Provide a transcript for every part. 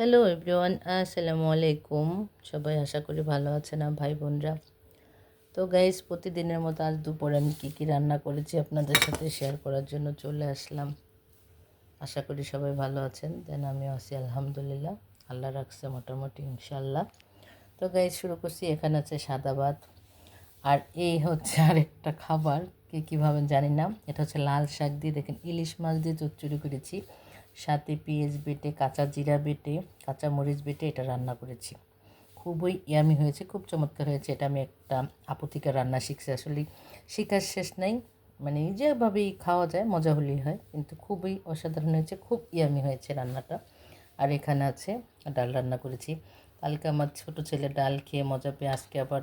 Hello everyone, আসসালামু আলাইকুম। সবাই আশা করি ভালো আছেন ভাই বোনরা। তো গাইস, প্রতিদিনের মতো আজ দুপুরে আমি কী রান্না করেছি আপনাদের সাথে শেয়ার করার জন্য চলে আসলাম। আশা করি সবাই ভালো আছেন, দেন আমিও আছি আলহামদুলিল্লাহ। আল্লাহ রাখছে মোটামুটি ইনশাল্লাহ। তো গাইস, শুরু করছি। এখানে আছে সাদা ভাত, আর এই হচ্ছে আরেকটা খাবার, কী ভাবেন জানি না। এটা হচ্ছে লাল শাক দিয়ে, দেখেন ইলিশ মাছ দিয়ে চচ্চড়ি করেছি, সাথে পেঁয়াজ বেটে, কাঁচা জিরা বেটে, কাঁচা মরিচ বেটে এটা রান্না করেছি। খুবই ইয়ামি হয়েছে, খুব চমৎকার হয়েছে। এটা আমি একটা আপু থেকে রান্না শিখছি, আসলে শেখার শেষ নাই। মানে যেভাবেই খাওয়া যায় মজা হলেই হয়, কিন্তু খুবই অসাধারণ হয়েছে, খুব ইয়ামি হয়েছে রান্নাটা। আর এখানে আছে ডাল রান্না করেছি। কালকে আমার ছোট ছেলে ডাল খেয়ে মজা পেয়ে আজকে আবার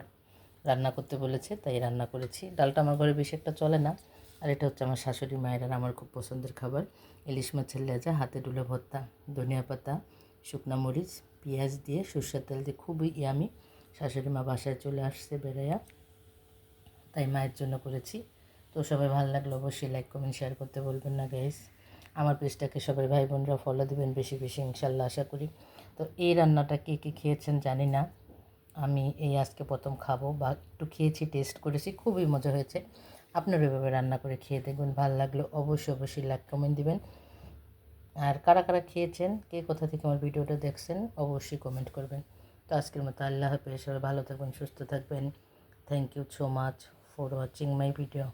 রান্না করতে বলেছে, তাই রান্না করেছি। ডালটা আমার ঘরে বেশি একটা চলে না। আর এটা হচ্ছে আমার শাশুড়ি মায়ের আর আমার খুব পছন্দের খাবার, ইলিশ মাছের লেজা, হাতে ডুলে ভর্তা, ধনিয়া পাতা, শুকনো মরিচ, পেঁয়াজ দিয়ে, সরষের তেল দিয়ে, খুবই ইয়ামি। শাশুড়ি মা বাসায় চলে আসছে বেড়াইয়া, তাই মায়ের জন্য করেছি। তো সবাই ভালো লাগলো অবশ্যই লাইক কমেন্ট শেয়ার করতে বলবেন না গাইস। আমার পেজটাকে সবাই ভাই বোনরা ফলো দেবেন বেশি বেশি ইনশাল্লাহ, আশা করি। তো এই রান্নাটা কে কে খেয়েছেন জানি না, আমি এই আজকে প্রথম খাবো, বা একটু খেয়েছি, টেস্ট করেছি, খুবই মজা হয়েছে। আপনারা এভাবে রান্না করে খেয়ে দেখবেন, ভালো লাগলো অবশ্যই অবশ্যই লাইক কমেন্ট দিবেন। আর কারা কারা খেয়েছেন, কে কোথা থেকে আমার ভিডিওটা দেখছেন, অবশ্যই কমেন্ট করবেন। তো আজকের মতো আল্লাহ হাফেজ, সবাই ভালো থাকবেন, সুস্থ থাকবেন। Thank you so much for watching my video.